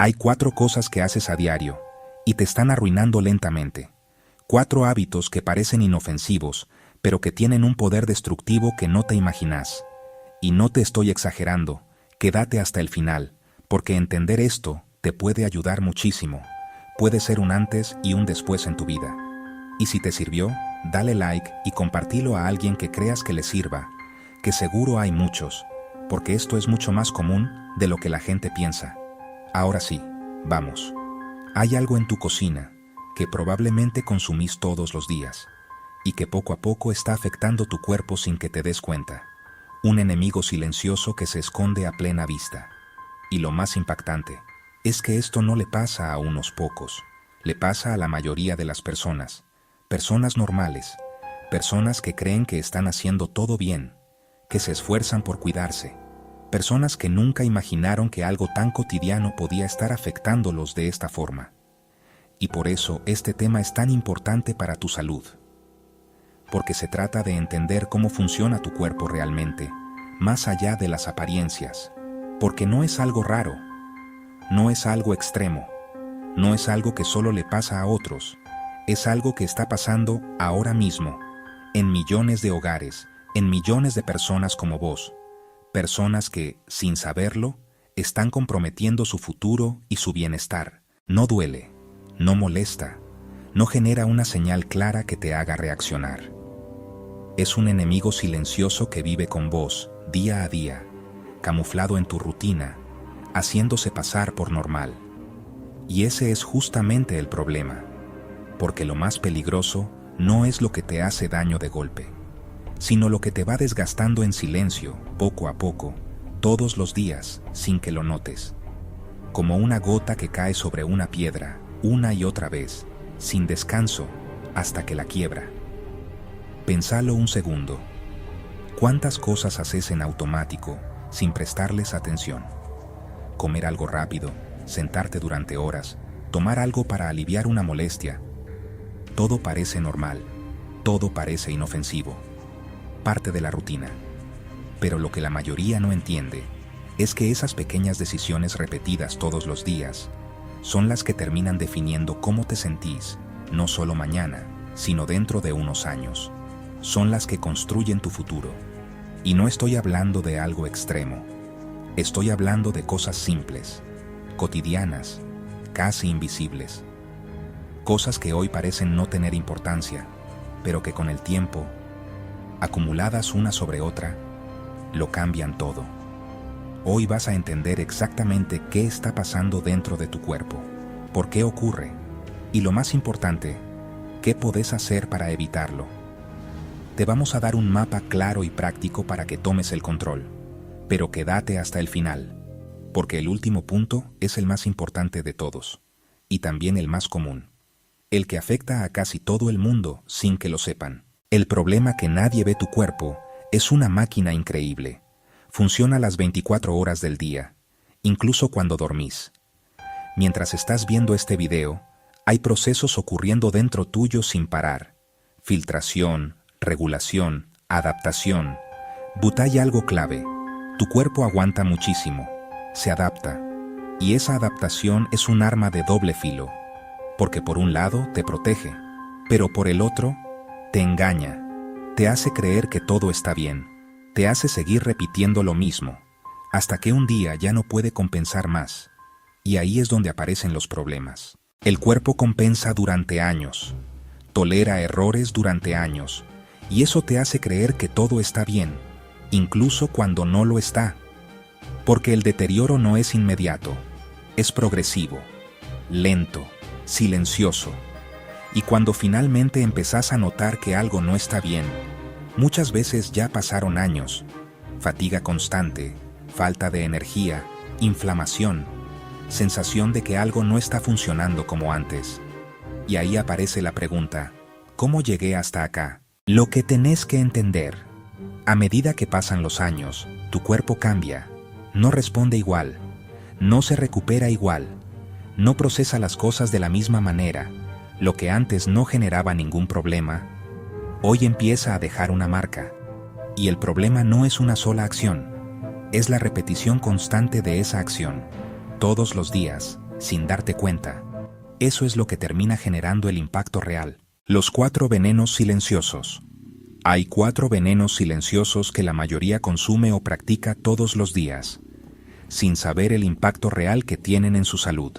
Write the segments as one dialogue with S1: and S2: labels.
S1: Hay 4 cosas que haces a diario y te están arruinando lentamente. 4 hábitos que parecen inofensivos, pero que tienen un poder destructivo que no te imaginas. Y no te estoy exagerando, quédate hasta el final, porque entender esto te puede ayudar muchísimo. Puede ser un antes y un después en tu vida. Y si te sirvió, dale like y compartilo a alguien que creas que le sirva, que seguro hay muchos, porque esto es mucho más común de lo que la gente piensa. Ahora sí, vamos. Hay algo en tu cocina que probablemente consumís todos los días y que poco a poco está afectando tu cuerpo sin que te des cuenta. Un enemigo silencioso que se esconde a plena vista. Y lo más impactante es que esto no le pasa a unos pocos, le pasa a la mayoría de las personas. Personas normales, personas que creen que están haciendo todo bien, que se esfuerzan por cuidarse, personas que nunca imaginaron que algo tan cotidiano podía estar afectándolos de esta forma. Y por eso este tema es tan importante para tu salud. Porque se trata de entender cómo funciona tu cuerpo realmente, más allá de las apariencias. Porque no es algo raro, no es algo extremo, no es algo que solo le pasa a otros, es algo que está pasando ahora mismo, en millones de hogares, en millones de personas como vos. Personas que, sin saberlo, están comprometiendo su futuro y su bienestar. No duele, no molesta, no genera una señal clara que te haga reaccionar. Es un enemigo silencioso que vive con vos, día a día, camuflado en tu rutina, haciéndose pasar por normal. Y ese es justamente el problema, porque lo más peligroso no es lo que te hace daño de golpe, sino lo que te va desgastando en silencio, poco a poco, todos los días, sin que lo notes. Como una gota que cae sobre una piedra, una y otra vez, sin descanso, hasta que la quiebra. Pensalo un segundo. ¿Cuántas cosas haces en automático, sin prestarles atención? Comer algo rápido, sentarte durante horas, tomar algo para aliviar una molestia. Todo parece normal, todo parece inofensivo, parte de la rutina. Pero lo que la mayoría no entiende es que esas pequeñas decisiones repetidas todos los días son las que terminan definiendo cómo te sentís, no solo mañana, sino dentro de unos años. Son las que construyen tu futuro. Y no estoy hablando de algo extremo. Estoy hablando de cosas simples, cotidianas, casi invisibles. Cosas que hoy parecen no tener importancia, pero que con el tiempo, acumuladas una sobre otra, lo cambian todo. Hoy vas a entender exactamente qué está pasando dentro de tu cuerpo, por qué ocurre, y lo más importante, qué podés hacer para evitarlo. Te vamos a dar un mapa claro y práctico para que tomes el control, pero quédate hasta el final, porque el último punto es el más importante de todos, y también el más común, el que afecta a casi todo el mundo sin que lo sepan. El problema que nadie ve. Tu cuerpo es una máquina increíble. Funciona las 24 horas del día, incluso cuando dormís. Mientras estás viendo este video, hay procesos ocurriendo dentro tuyo sin parar. Filtración, regulación, adaptación. Hay algo clave. Tu cuerpo aguanta muchísimo, se adapta, y esa adaptación es un arma de doble filo, porque por un lado te protege, pero por el otro, te engaña, te hace creer que todo está bien, te hace seguir repitiendo lo mismo, hasta que un día ya no puede compensar más, y ahí es donde aparecen los problemas. El cuerpo compensa durante años, tolera errores durante años, y eso te hace creer que todo está bien, incluso cuando no lo está, porque el deterioro no es inmediato, es progresivo, lento, silencioso, y cuando finalmente empezás a notar que algo no está bien, muchas veces ya pasaron años, fatiga constante, falta de energía, inflamación, sensación de que algo no está funcionando como antes. Y ahí aparece la pregunta, ¿cómo llegué hasta acá? Lo que tenés que entender, a medida que pasan los años, tu cuerpo cambia, no responde igual, no se recupera igual, no procesa las cosas de la misma manera. Lo que antes no generaba ningún problema, hoy empieza a dejar una marca. Y el problema no es una sola acción, es la repetición constante de esa acción, todos los días, sin darte cuenta. Eso es lo que termina generando el impacto real. Los 4 venenos silenciosos. Hay 4 venenos silenciosos que la mayoría consume o practica todos los días, sin saber el impacto real que tienen en su salud.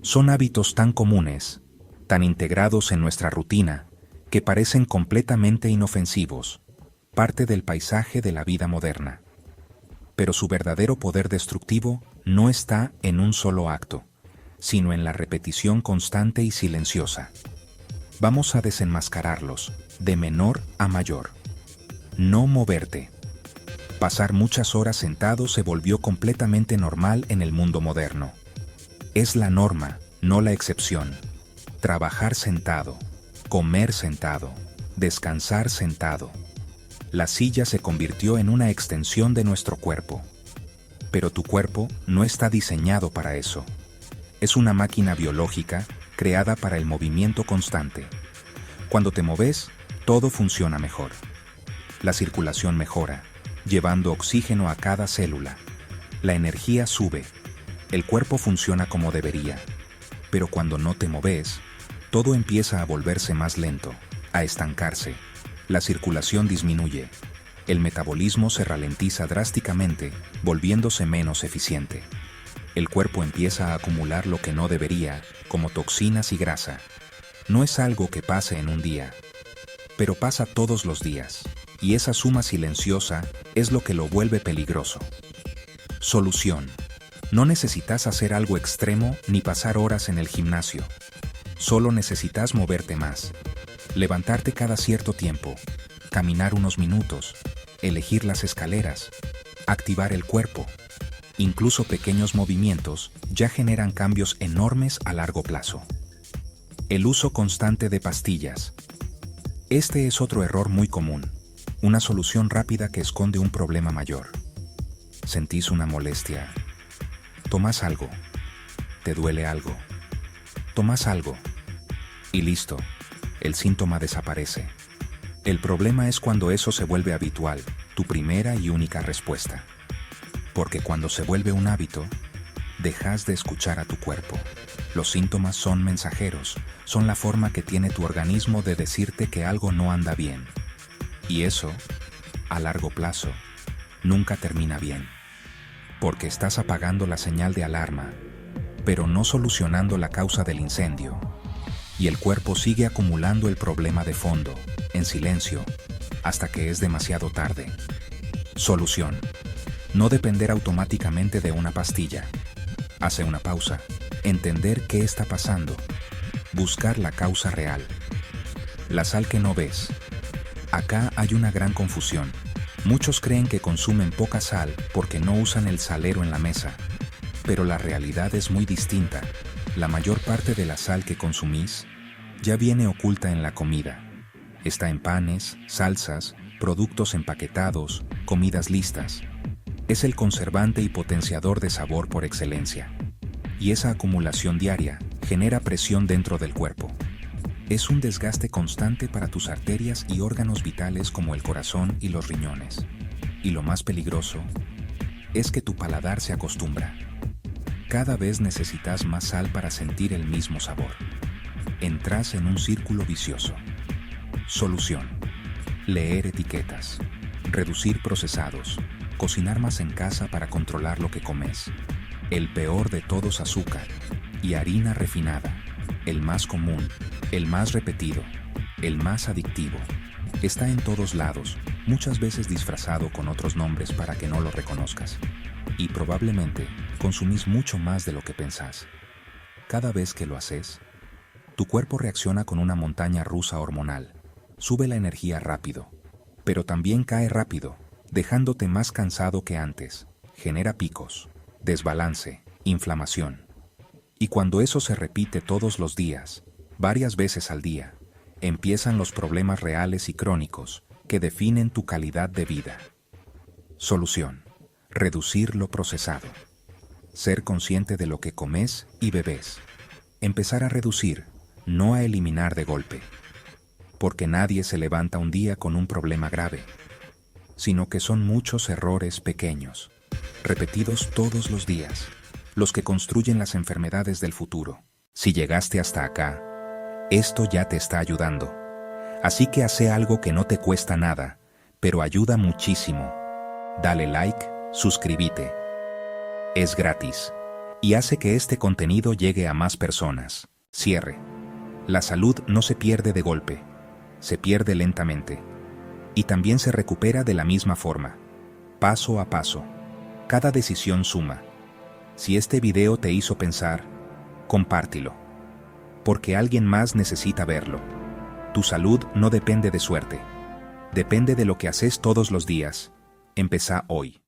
S1: Son hábitos tan comunes, tan integrados en nuestra rutina, que parecen completamente inofensivos, parte del paisaje de la vida moderna. Pero su verdadero poder destructivo no está en un solo acto, sino en la repetición constante y silenciosa. Vamos a desenmascararlos, de menor a mayor. No moverte. Pasar muchas horas sentado se volvió completamente normal en el mundo moderno. Es la norma, no la excepción. Trabajar sentado, comer sentado, descansar sentado. La silla se convirtió en una extensión de nuestro cuerpo. Pero tu cuerpo no está diseñado para eso. Es una máquina biológica creada para el movimiento constante. Cuando te moves, todo funciona mejor. La circulación mejora, llevando oxígeno a cada célula. La energía sube. El cuerpo funciona como debería. Pero cuando no te moves, todo empieza a volverse más lento, a estancarse. La circulación disminuye. El metabolismo se ralentiza drásticamente, volviéndose menos eficiente. El cuerpo empieza a acumular lo que no debería, como toxinas y grasa. No es algo que pase en un día, pero pasa todos los días, y esa suma silenciosa es lo que lo vuelve peligroso. Solución. No necesitas hacer algo extremo ni pasar horas en el gimnasio. Solo necesitas moverte más. Levantarte cada cierto tiempo, caminar unos minutos, elegir las escaleras, activar el cuerpo. Incluso pequeños movimientos ya generan cambios enormes a largo plazo. El uso constante de pastillas. Este es otro error muy común, una solución rápida que esconde un problema mayor. ¿Sentís una molestia? Tomás algo. ¿Te duele algo? Tomás algo. Y listo, el síntoma desaparece. El problema es cuando eso se vuelve habitual, tu primera y única respuesta. Porque cuando se vuelve un hábito, dejas de escuchar a tu cuerpo. Los síntomas son mensajeros, son la forma que tiene tu organismo de decirte que algo no anda bien. Y eso, a largo plazo, nunca termina bien. Porque estás apagando la señal de alarma, pero no solucionando la causa del incendio. Y el cuerpo sigue acumulando el problema de fondo, en silencio, hasta que es demasiado tarde. Solución. No depender automáticamente de una pastilla. Hace una pausa. Entender qué está pasando. Buscar la causa real. La sal que no ves. Acá hay una gran confusión. Muchos creen que consumen poca sal porque no usan el salero en la mesa. Pero la realidad es muy distinta. La mayor parte de la sal que consumís ya viene oculta en la comida. Está en panes, salsas, productos empaquetados, comidas listas. Es el conservante y potenciador de sabor por excelencia. Y esa acumulación diaria genera presión dentro del cuerpo. Es un desgaste constante para tus arterias y órganos vitales como el corazón y los riñones. Y lo más peligroso es que tu paladar se acostumbra. Cada vez necesitas más sal para sentir el mismo sabor. Entras en un círculo vicioso. Solución. Leer etiquetas. Reducir procesados. Cocinar más en casa para controlar lo que comes. El peor de todos, azúcar y harina refinada. El más común, el más repetido, el más adictivo. Está en todos lados, muchas veces disfrazado con otros nombres para que no lo reconozcas. Y probablemente consumís mucho más de lo que pensás. Cada vez que lo haces, tu cuerpo reacciona con una montaña rusa hormonal. Sube la energía rápido, pero también cae rápido, dejándote más cansado que antes. Genera picos, desbalance, inflamación. Y cuando eso se repite todos los días, varias veces al día, empiezan los problemas reales y crónicos que definen tu calidad de vida. Solución. Reducir lo procesado. Ser consciente de lo que comes y bebes. Empezar a reducir, no a eliminar de golpe. Porque nadie se levanta un día con un problema grave, sino que son muchos errores pequeños, repetidos todos los días, los que construyen las enfermedades del futuro. Si llegaste hasta acá, esto ya te está ayudando. Así que hace algo que no te cuesta nada, pero ayuda muchísimo. Dale like, suscríbete. Es gratis y hace que este contenido llegue a más personas. Cierre. La salud no se pierde de golpe, se pierde lentamente. Y también se recupera de la misma forma, paso a paso. Cada decisión suma. Si este video te hizo pensar, compártelo. Porque alguien más necesita verlo. Tu salud no depende de suerte. Depende de lo que haces todos los días. Empezá hoy.